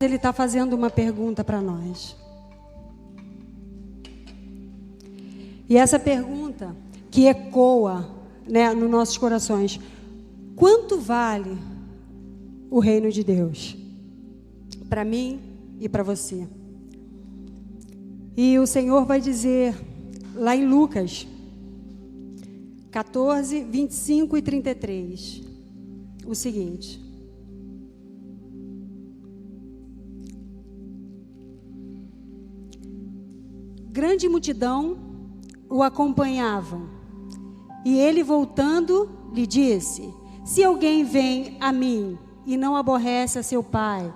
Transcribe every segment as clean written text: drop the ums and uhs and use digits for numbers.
Ele está fazendo uma pergunta para nós. E essa pergunta que ecoa, né, nos nossos corações: quanto vale o reino de Deus para mim e para você? E o Senhor vai dizer lá em Lucas 14, 25 e 33 o seguinte: grande multidão o acompanhavam, e ele, voltando, lhe disse: se alguém vem a mim e não aborrece a seu pai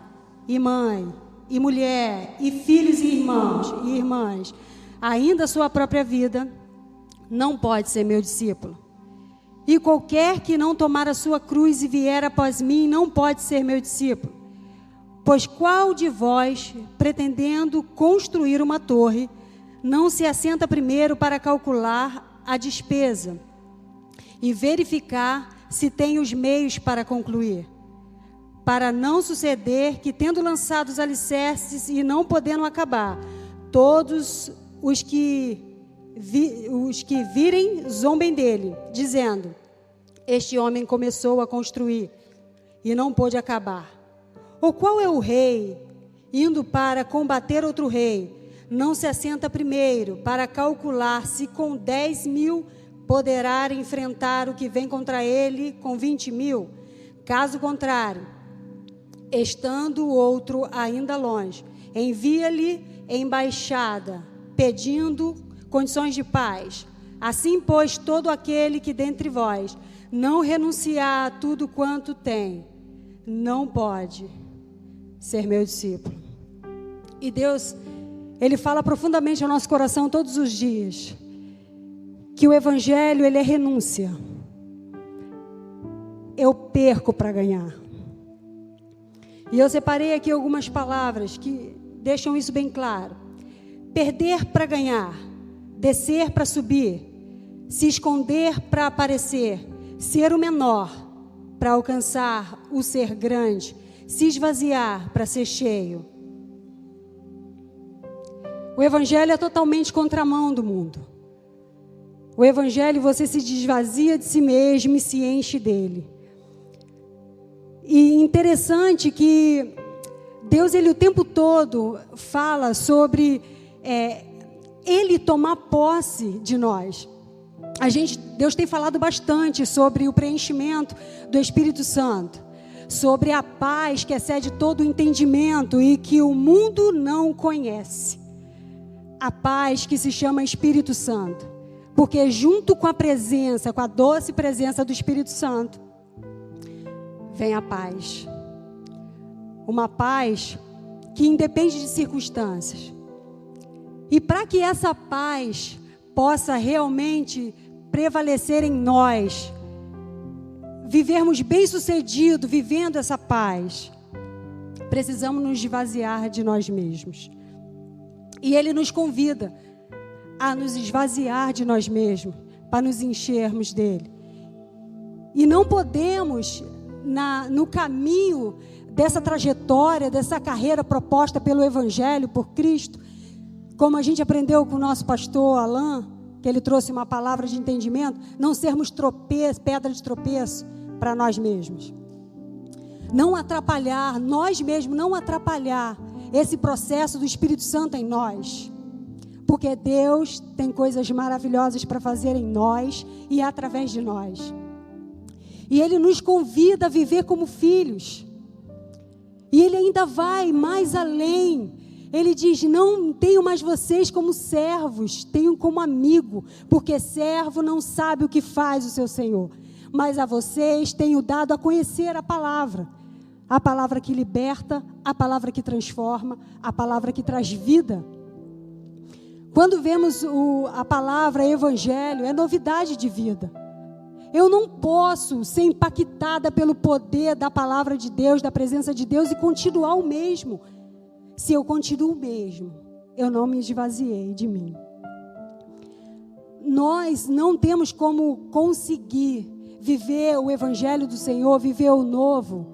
e mãe e mulher e filhos e irmãos e irmãs, ainda a sua própria vida, não pode ser meu discípulo. E qualquer que não tomar a sua cruz e vier após mim, não pode ser meu discípulo. Pois qual de vós, pretendendo construir uma torre, não se assenta primeiro para calcular a despesa e verificar se tem os meios para concluir? Para não suceder que, tendo lançado os alicerces e não podendo acabar, todos os que virem zombem dele, dizendo: este homem começou a construir e não pôde acabar. Ou qual é o rei, indo para combater outro rei, não se assenta primeiro para calcular se com 10.000 poderá enfrentar o que vem contra ele com 20.000? Caso contrário, estando o outro ainda longe, envia-lhe embaixada, pedindo condições de paz. Assim, pois, todo aquele que dentre vós não renunciar a tudo quanto tem, não pode ser meu discípulo. E Deus, Ele fala profundamente ao nosso coração todos os dias que o Evangelho, ele é renúncia. Eu perco para ganhar. E eu separei aqui algumas palavras que deixam isso bem claro. Perder para ganhar, descer para subir, se esconder para aparecer, ser o menor para alcançar o ser grande, se esvaziar para ser cheio. O Evangelho é totalmente contramão do mundo. O Evangelho, você se desvazia de si mesmo e se enche dele. E interessante que Deus, ele o tempo todo fala sobre Ele tomar posse de nós. Deus tem falado bastante sobre o preenchimento do Espírito Santo, sobre a paz que excede todo o entendimento e que o mundo não conhece. A paz que se chama Espírito Santo, porque junto com a presença, com a doce presença do Espírito Santo, vem a paz. Uma paz que independe de circunstâncias. E para que essa paz possa realmente prevalecer em nós, vivermos bem-sucedido, vivendo essa paz, precisamos nos esvaziar de nós mesmos. E Ele nos convida a nos esvaziar de nós mesmos, para nos enchermos dele. E não podemos, no caminho dessa trajetória, dessa carreira proposta pelo Evangelho, por Cristo, como a gente aprendeu com o nosso pastor Alain, que ele trouxe uma palavra de entendimento, não sermos pedra de tropeço para nós mesmos. Não atrapalhar, nós mesmos não atrapalhar esse processo do Espírito Santo em nós. Porque Deus tem coisas maravilhosas para fazer em nós e através de nós. E Ele nos convida a viver como filhos. E Ele ainda vai mais além. Ele diz, não tenho mais vocês como servos, tenho como amigo, porque servo não sabe o que faz o seu Senhor. Mas a vocês tenho dado a conhecer a palavra que liberta, a palavra que transforma, a palavra que traz vida. Quando vemos a palavra evangelho, é novidade de vida. Eu não posso ser impactada pelo poder da palavra de Deus, da presença de Deus e continuar o mesmo. Se eu continuo o mesmo, eu não me esvaziei de mim. Nós não temos como conseguir viver o evangelho do Senhor, viver o novo,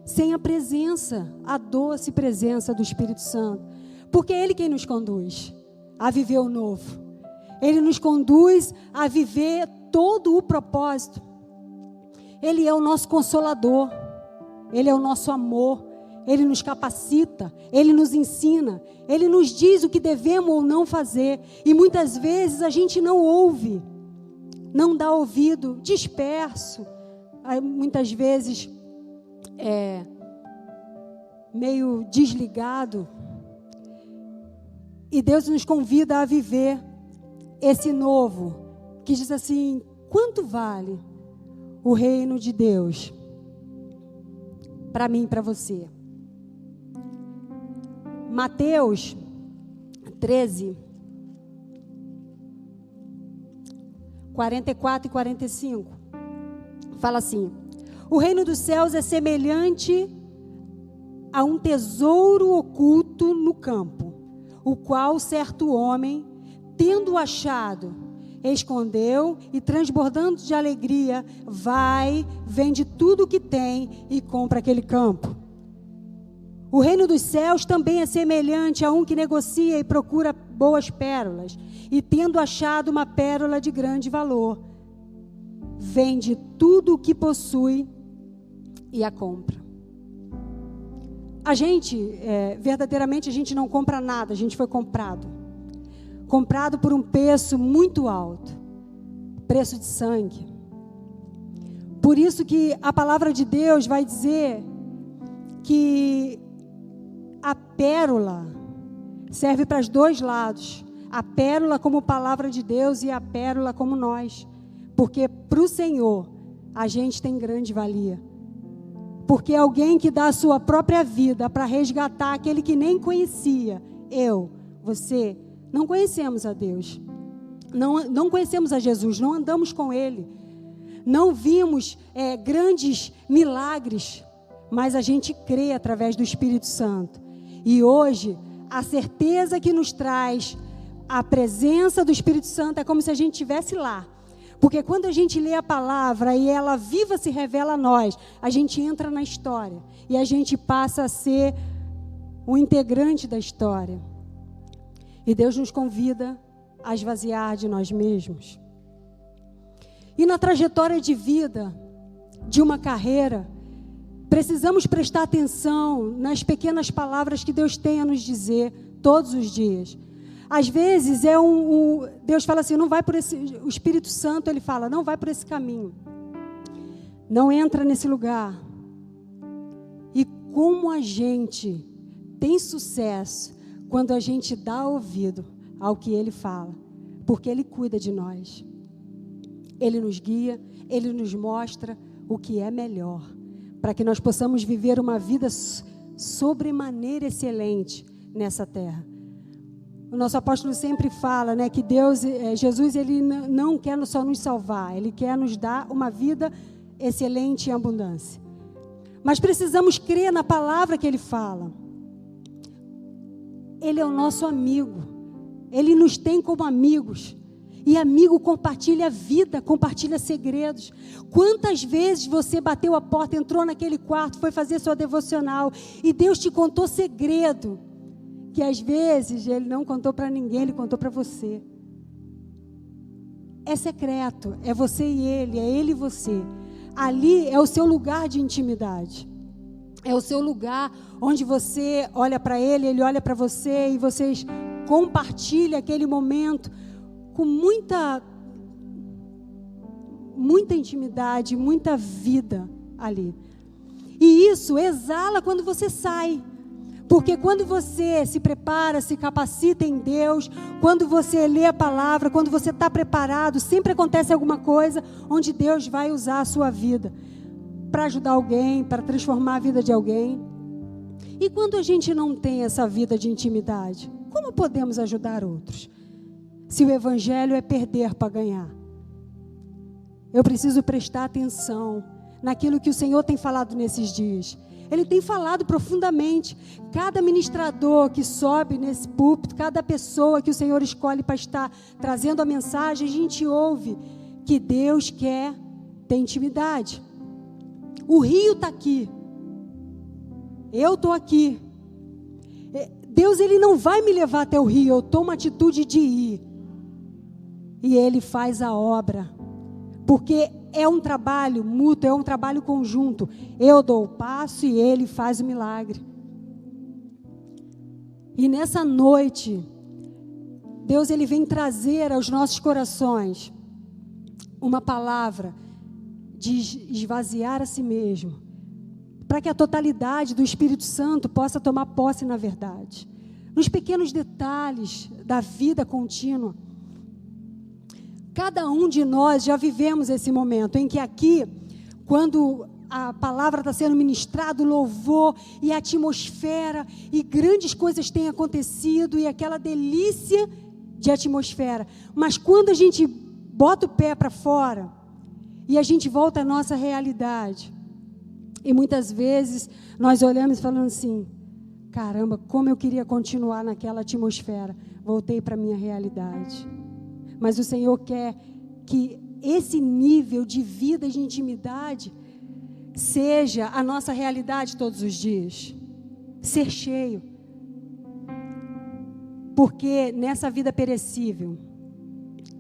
sem a presença, a doce presença do Espírito Santo. Porque é Ele quem nos conduz a viver o novo. Ele nos conduz a viver todo o propósito. Ele é o nosso consolador. Ele é o nosso amor. Ele nos capacita. Ele nos ensina. Ele nos diz o que devemos ou não fazer. E muitas vezes a gente não ouve. Não dá ouvido. Disperso. Muitas vezes meio desligado. E Deus nos convida a viver esse novo, que diz assim, quanto vale o reino de Deus para mim e para você? Mateus 13, 44 e 45, fala assim, o reino dos céus é semelhante a um tesouro oculto no campo, o qual certo homem, tendo achado, escondeu e transbordando de alegria, vai, vende tudo o que tem e compra aquele campo. O reino dos céus também é semelhante a um que negocia e procura boas pérolas, e tendo achado uma pérola de grande valor, vende tudo o que possui e a compra. A gente, verdadeiramente, a gente não compra nada, a gente foi comprado. Comprado por um preço muito alto, preço de sangue. Por isso que a palavra de Deus vai dizer que a pérola serve para os dois lados. A pérola como palavra de Deus e a pérola como nós. Porque para o Senhor a gente tem grande valia. Porque alguém que dá a sua própria vida para resgatar aquele que nem conhecia, você, não conhecemos a Deus, não conhecemos a Jesus, não andamos com Ele, não vimos grandes milagres, mas a gente crê através do Espírito Santo. E hoje, a certeza que nos traz a presença do Espírito Santo é como se a gente estivesse lá. Porque quando a gente lê a palavra e ela viva se revela a nós, a gente entra na história e a gente passa a ser um integrante da história. E Deus nos convida a esvaziar de nós mesmos. E na trajetória de vida, de uma carreira, precisamos prestar atenção nas pequenas palavras que Deus tem a nos dizer todos os dias. Às vezes Deus fala assim, não vai por esse, o Espírito Santo, Ele fala, não vai por esse caminho. Não entra nesse lugar. E como a gente tem sucesso quando a gente dá ouvido ao que Ele fala. Porque Ele cuida de nós. Ele nos guia, Ele nos mostra o que é melhor. Para que nós possamos viver uma vida sobremaneira excelente nessa terra. O nosso apóstolo sempre fala, né, que Jesus, Ele não quer só nos salvar, Ele quer nos dar uma vida excelente e abundância. Mas precisamos crer na palavra que Ele fala. Ele é o nosso amigo. Ele nos tem como amigos. E amigo, compartilha a vida, compartilha segredos. Quantas vezes você bateu a porta, entrou naquele quarto, foi fazer sua devocional e Deus te contou segredo, que às vezes Ele não contou para ninguém, Ele contou para você. É secreto, é você e Ele, é Ele e você. Ali é o seu lugar de intimidade. É o seu lugar onde você olha para Ele, Ele olha para você e vocês compartilham aquele momento com muita intimidade, muita vida ali. E isso exala quando você sai. Porque quando você se prepara, se capacita em Deus, quando você lê a palavra, quando você está preparado, sempre acontece alguma coisa onde Deus vai usar a sua vida para ajudar alguém, para transformar a vida de alguém. E quando a gente não tem essa vida de intimidade, como podemos ajudar outros? Se o evangelho é perder para ganhar. Eu preciso prestar atenção naquilo que o Senhor tem falado nesses dias. Ele tem falado profundamente. Cada ministrador que sobe nesse púlpito, cada pessoa que o Senhor escolhe para estar trazendo a mensagem, a gente ouve que Deus quer ter intimidade. O rio está aqui. Eu estou aqui. Deus, Ele não vai me levar até o rio, eu tomo a atitude de ir. E Ele faz a obra, porque é um trabalho mútuo, é um trabalho conjunto. Eu dou o passo e Ele faz o milagre. E nessa noite, Deus, Ele vem trazer aos nossos corações uma palavra de esvaziar a si mesmo, para que a totalidade do Espírito Santo possa tomar posse na verdade, nos pequenos detalhes da vida contínua. Cada um de nós já vivemos esse momento em que aqui, quando a palavra está sendo ministrada, o louvor e a atmosfera, e grandes coisas têm acontecido, e aquela delícia de atmosfera. Mas quando a gente bota o pé para fora, e a gente volta à nossa realidade, e muitas vezes nós olhamos e falamos assim, caramba, como eu queria continuar naquela atmosfera. Voltei para a minha realidade. Mas o Senhor quer que esse nível de vida, de intimidade, seja a nossa realidade todos os dias. Ser cheio. Porque nessa vida perecível,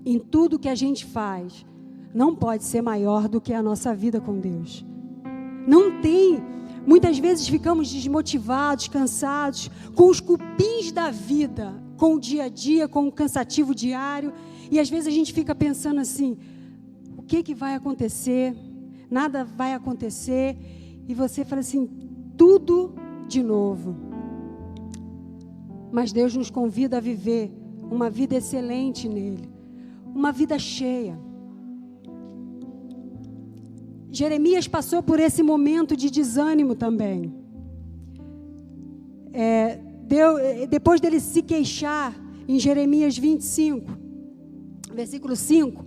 em tudo que a gente faz, não pode ser maior do que a nossa vida com Deus. Não tem. Muitas vezes ficamos desmotivados, cansados, com os cupins da vida, com o dia a dia, com o cansativo diário. E às vezes a gente fica pensando assim, o que vai acontecer? Nada vai acontecer. E você fala assim, tudo de novo. Mas Deus nos convida a viver uma vida excelente nele. Uma vida cheia. Jeremias passou por esse momento de desânimo também. Depois dele se queixar, em Jeremias 25, versículo 5,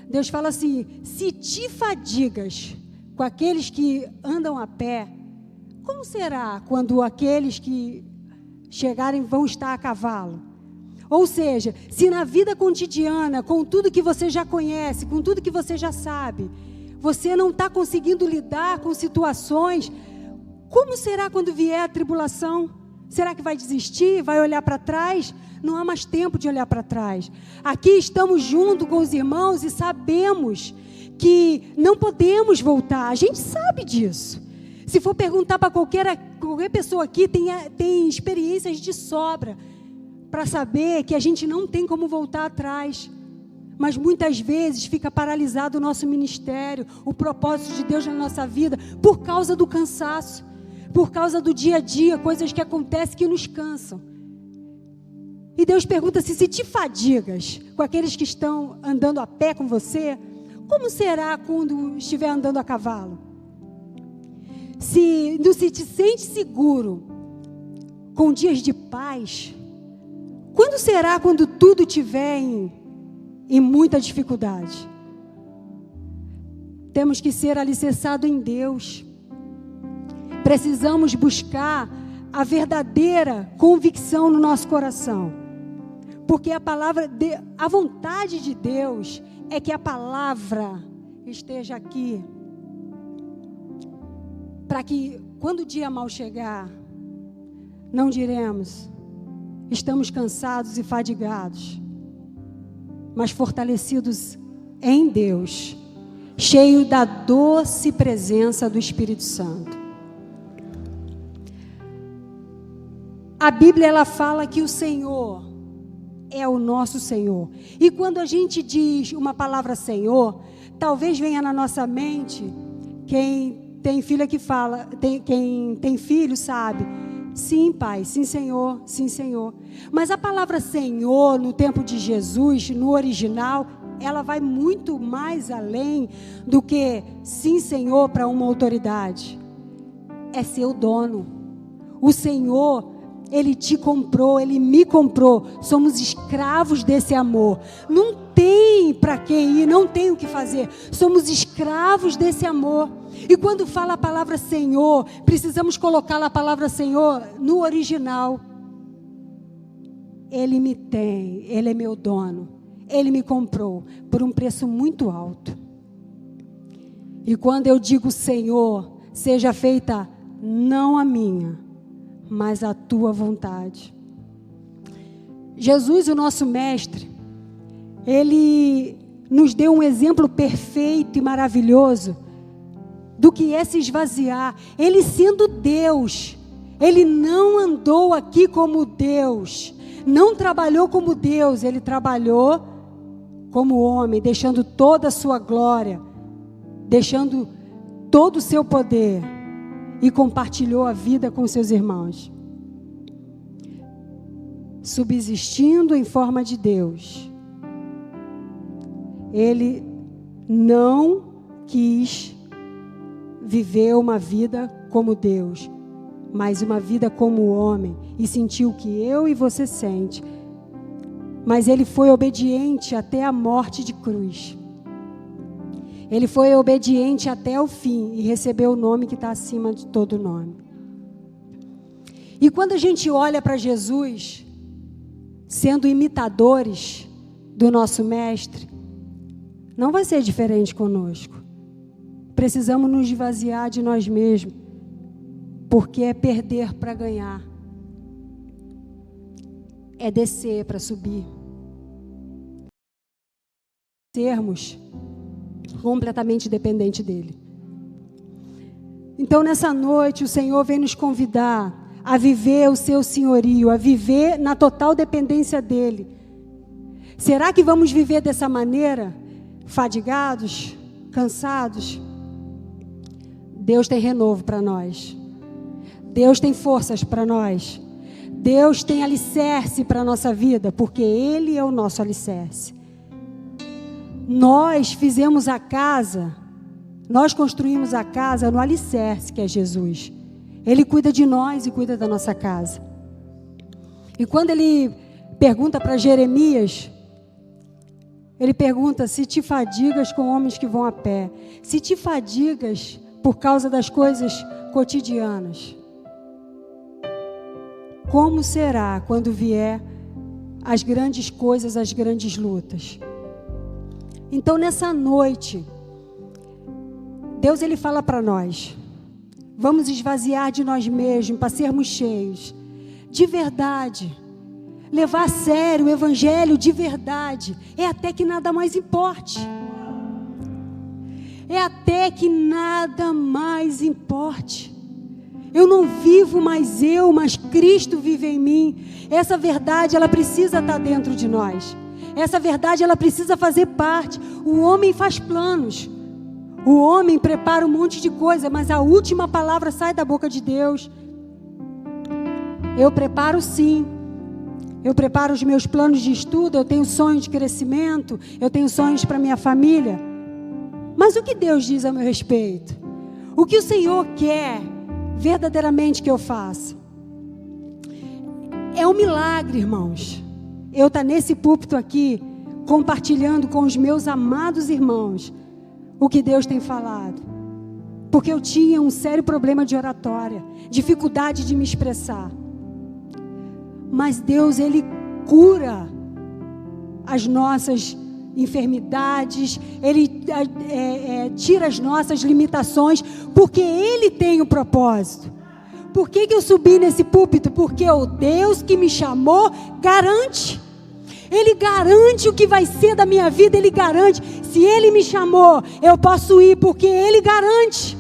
Deus fala assim, se te fadigas com aqueles que andam a pé, como será quando aqueles que chegarem vão estar a cavalo? Ou seja, se na vida cotidiana, com tudo que você já conhece, com tudo que você já sabe, você não está conseguindo lidar com situações, como será quando vier a tribulação? Será que vai desistir? Vai olhar para trás? Não há mais tempo de olhar para trás. Aqui estamos junto com os irmãos e sabemos que não podemos voltar. A gente sabe disso. Se for perguntar para qualquer pessoa aqui, tem experiências de sobra para saber que a gente não tem como voltar atrás. Mas muitas vezes fica paralisado o nosso ministério, o propósito de Deus na nossa vida, por causa do cansaço, por causa do dia a dia, coisas que acontecem que nos cansam. E Deus pergunta assim, se te fadigas com aqueles que estão andando a pé com você, como será quando estiver andando a cavalo? Se te sente seguro com dias de paz, quando será quando tudo estiver em muita dificuldade? Temos que ser alicerçados em Deus. Precisamos buscar a verdadeira convicção no nosso coração. Porque a vontade de Deus é que a palavra esteja aqui, para que quando o dia mal chegar, não diremos, estamos cansados e fadigados, mas fortalecidos em Deus, cheio da doce presença do Espírito Santo. A Bíblia, ela fala que o Senhor é o nosso Senhor. E quando a gente diz uma palavra Senhor, talvez venha na nossa mente, quem tem filha que fala, quem tem filho sabe, sim, Pai, sim, Senhor, sim, Senhor. Mas a palavra Senhor, no tempo de Jesus, no original, ela vai muito mais além do que sim, Senhor, para uma autoridade. É seu dono. O Senhor, Ele te comprou, Ele me comprou. Somos escravos desse amor. Não tem para quem ir, não tem o que fazer. Somos escravos desse amor. E quando fala a palavra Senhor, precisamos colocar a palavra Senhor no original. Ele me tem, Ele é meu dono. Ele me comprou por um preço muito alto. E quando eu digo Senhor, seja feita não a minha, mas a tua vontade. Jesus, o nosso mestre, Ele nos deu um exemplo perfeito e maravilhoso do que é se esvaziar. Ele sendo Deus, Ele não andou aqui como Deus, não trabalhou como Deus, Ele trabalhou como homem, deixando toda a sua glória, deixando todo o seu poder, e compartilhou a vida com seus irmãos, subsistindo em forma de Deus. Ele não quis viver uma vida como Deus, mas uma vida como homem, e sentiu o que eu e você sente. Mas ele foi obediente até a morte de cruz. Ele foi obediente até o fim e recebeu o nome que está acima de todo nome. E quando a gente olha para Jesus, sendo imitadores do nosso mestre, não vai ser diferente conosco. Precisamos nos esvaziar de nós mesmos, porque é perder para ganhar. É descer para subir. Sermos completamente dependentes dele. Então, nessa noite, o Senhor vem nos convidar a viver o seu senhorio, a viver na total dependência dele. Será que vamos viver dessa maneira? Fadigados? Cansados? Deus tem renovo para nós. Deus tem forças para nós. Deus tem alicerce para a nossa vida, porque Ele é o nosso alicerce. Nós fizemos a casa, nós construímos a casa no alicerce que é Jesus. Ele cuida de nós e cuida da nossa casa. E quando Ele pergunta para Jeremias, Ele pergunta: se te fadigas com homens que vão a pé, se te fadigas por causa das coisas cotidianas, como será quando vier as grandes coisas, as grandes lutas? Então, nessa noite, Deus, Ele fala para nós: vamos esvaziar de nós mesmos para sermos cheios de verdade, levar a sério o evangelho de verdade, é até que nada mais importe. É até que nada mais importe. Eu não vivo mais eu, mas Cristo vive em mim. Essa verdade, ela precisa estar dentro de nós. Essa verdade, ela precisa fazer parte. O homem faz planos. O homem prepara um monte de coisa, mas a última palavra sai da boca de Deus. Eu preparo sim. Eu preparo os meus planos de estudo, eu tenho sonhos de crescimento, eu tenho sonhos para minha família. Mas o que Deus diz a meu respeito? O que o Senhor quer verdadeiramente que eu faça? É um milagre, irmãos, eu estar nesse púlpito aqui, compartilhando com os meus amados irmãos o que Deus tem falado. Porque eu tinha um sério problema de oratória, dificuldade de me expressar. Mas Deus, Ele cura as nossas enfermidades, Ele tira as nossas limitações, porque Ele tem um propósito. Por que eu subi nesse púlpito? Porque o Deus que me chamou garante. Ele garante o que vai ser da minha vida, Ele garante. Se Ele me chamou, eu posso ir, porque Ele garante.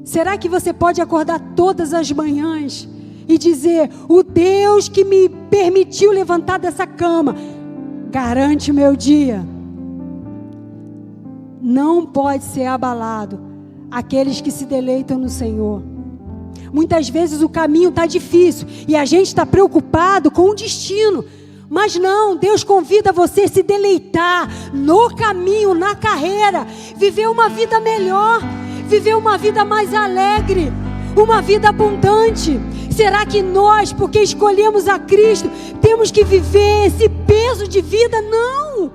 Será que você pode acordar todas as manhãs e dizer: o Deus que me permitiu levantar dessa cama garante o meu dia? Não pode ser abalado aqueles que se deleitam no Senhor. Muitas vezes o caminho está difícil e a gente está preocupado com o destino. Mas não, Deus convida você a se deleitar no caminho, na carreira, viver uma vida melhor, viver uma vida mais alegre, uma vida abundante. Será que nós, porque escolhemos a Cristo, temos que viver esse peso de vida? Não!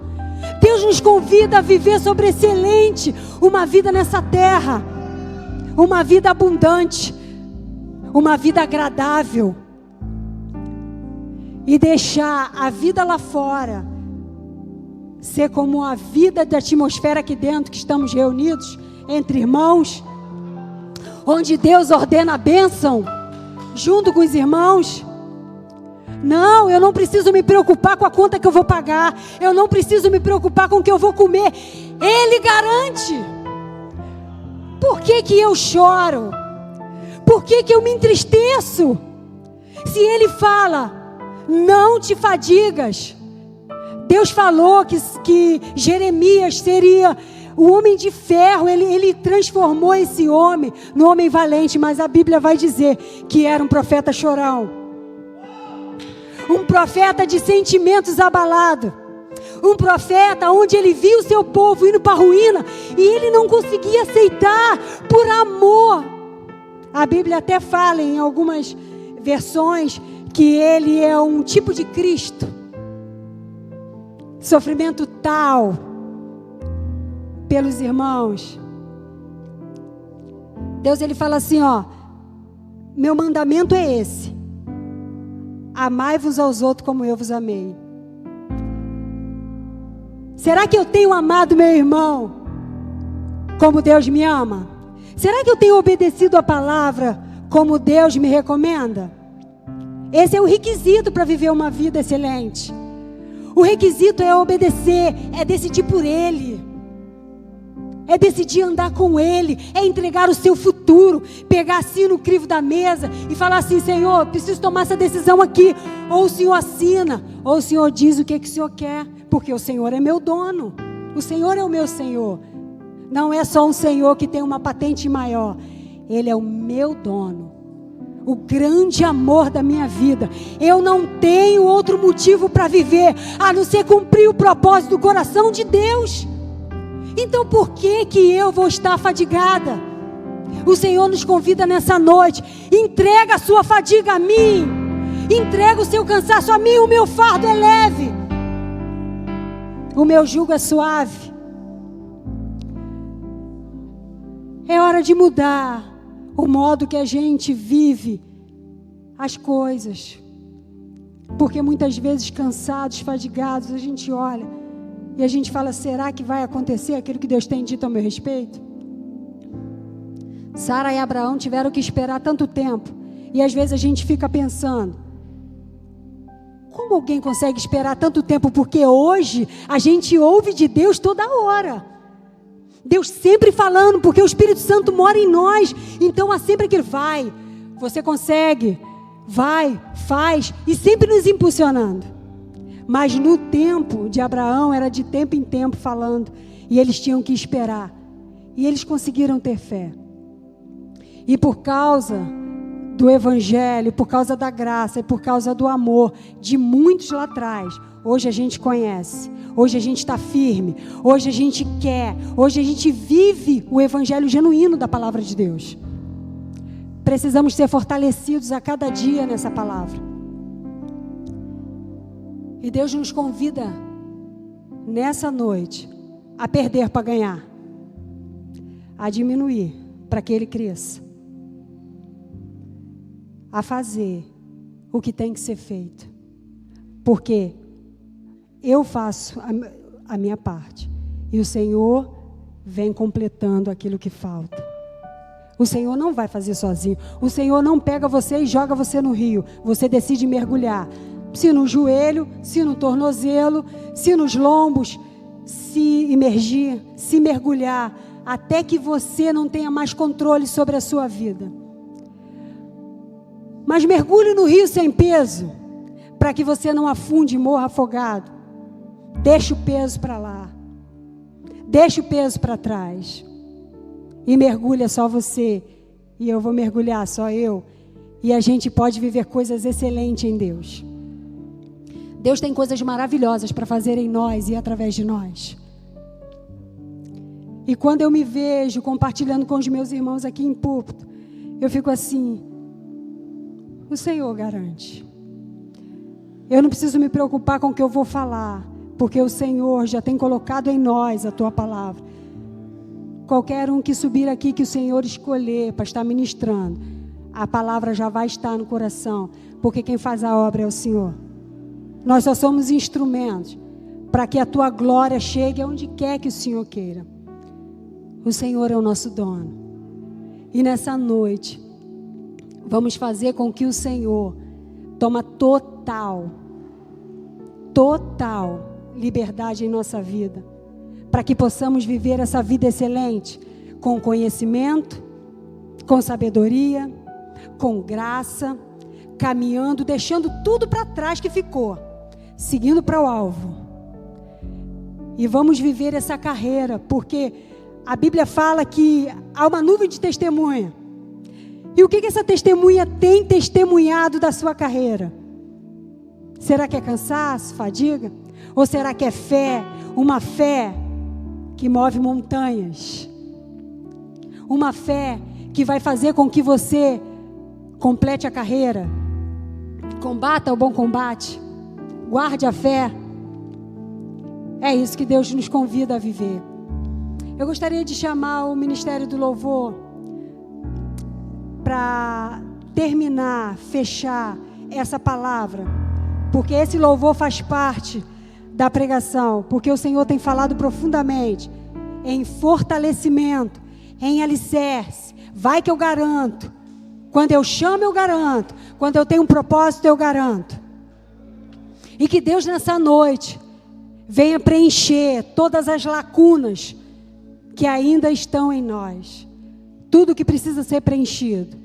Deus nos convida a viver sobre excelente, uma vida nessa terra, uma vida abundante, uma vida agradável, e deixar a vida lá fora ser como a vida da atmosfera aqui dentro, que estamos reunidos entre irmãos, onde Deus ordena a bênção junto com os irmãos. Não, eu não preciso me preocupar com a conta que eu vou pagar, eu não preciso me preocupar com o que eu vou comer, Ele garante. Por que eu choro? Por que eu me entristeço? Se Ele fala: não te fadigas. Deus falou que Jeremias seria o homem de ferro. Ele transformou esse homem no homem valente, mas a Bíblia vai dizer que era um profeta chorão, um profeta de sentimentos abalados, um profeta onde ele viu o seu povo indo para a ruína e ele não conseguia aceitar por amor. A Bíblia até fala em algumas versões que ele é um tipo de Cristo. Sofrimento tal pelos irmãos. Deus, Ele fala assim, ó: meu mandamento é esse: amai-vos aos outros como eu vos amei. Será que eu tenho amado meu irmão como Deus me ama? Será que eu tenho obedecido a palavra como Deus me recomenda? Esse é o requisito para viver uma vida excelente. O requisito é obedecer, é decidir por Ele, é decidir andar com Ele, é entregar o seu futuro, pegar assim no crivo da mesa e falar assim: Senhor, preciso tomar essa decisão aqui. Ou o Senhor assina, ou o Senhor diz o que o Senhor quer, porque o Senhor é meu dono, o Senhor é o meu Senhor. Não é só um Senhor que tem uma patente maior, Ele é o meu dono, o grande amor da minha vida. Eu não tenho outro motivo para viver a não ser cumprir o propósito do coração de Deus. Então por que eu vou estar fadigada? O Senhor nos convida nessa noite: entrega a sua fadiga a mim, entrega o seu cansaço a mim. O meu fardo é leve, o meu jugo é suave. É hora de mudar o modo que a gente vive as coisas, porque muitas vezes cansados, fadigados, a gente olha e a gente fala: será que vai acontecer aquilo que Deus tem dito ao meu respeito? Sara e Abraão tiveram que esperar tanto tempo, e às vezes a gente fica pensando: como alguém consegue esperar tanto tempo? Porque hoje a gente ouve de Deus toda hora. Deus sempre falando, porque o Espírito Santo mora em nós. Então há sempre aquele: vai, você consegue, vai, faz, e sempre nos impulsionando. Mas no tempo de Abraão era de tempo em tempo falando, e eles tinham que esperar, e eles conseguiram ter fé. E por causa do Evangelho, por causa da graça e por causa do amor de muitos lá atrás, hoje a gente conhece, hoje a gente está firme, hoje a gente quer, hoje a gente vive o Evangelho genuíno da palavra de Deus. Precisamos ser fortalecidos a cada dia nessa palavra. E Deus nos convida nessa noite a perder para ganhar, a diminuir para que Ele cresça, a fazer o que tem que ser feito. Porque eu faço a minha parte. E o Senhor vem completando aquilo que falta. O Senhor não vai fazer sozinho. O Senhor não pega você e joga você no rio. Você decide mergulhar. Se no joelho, se no tornozelo, se nos lombos, se imergir, se mergulhar, até que você não tenha mais controle sobre a sua vida. Mas mergulhe no rio sem peso, para que você não afunde e morra afogado. Deixa o peso para lá. Deixa o peso para trás. E mergulha só você. E eu vou mergulhar só eu. E a gente pode viver coisas excelentes em Deus. Deus tem coisas maravilhosas para fazer em nós e através de nós. E quando eu me vejo compartilhando com os meus irmãos aqui em púlpito, eu fico assim: o Senhor garante. Eu não preciso me preocupar com o que eu vou falar, porque o Senhor já tem colocado em nós a tua palavra. Qualquer um que subir aqui que o Senhor escolher para estar ministrando, a palavra já vai estar no coração, porque quem faz a obra é o Senhor. Nós só somos instrumentos para que a tua glória chegue aonde quer que o Senhor queira. O Senhor é o nosso dono. E nessa noite, vamos fazer com que o Senhor tome total liberdade em nossa vida, para que possamos viver essa vida excelente, com conhecimento, com sabedoria, com graça, caminhando, deixando tudo para trás que ficou, seguindo para o alvo. E vamos viver essa carreira, porque a Bíblia fala que há uma nuvem de testemunha. E o que essa testemunha tem testemunhado da sua carreira? Será que é cansaço, fadiga? Ou será que é fé? Uma fé que move montanhas. Uma fé que vai fazer com que você complete a carreira. Combata o bom combate. Guarde a fé. É isso que Deus nos convida a viver. Eu gostaria de chamar o Ministério do Louvor para terminar, fechar essa palavra, porque esse louvor faz parte da pregação, porque o Senhor tem falado profundamente em fortalecimento, em alicerce. Vai que eu garanto. Quando eu chamo, eu garanto. Quando eu tenho um propósito, eu garanto. E que Deus nessa noite venha preencher todas as lacunas que ainda estão em nós. Tudo que precisa ser preenchido.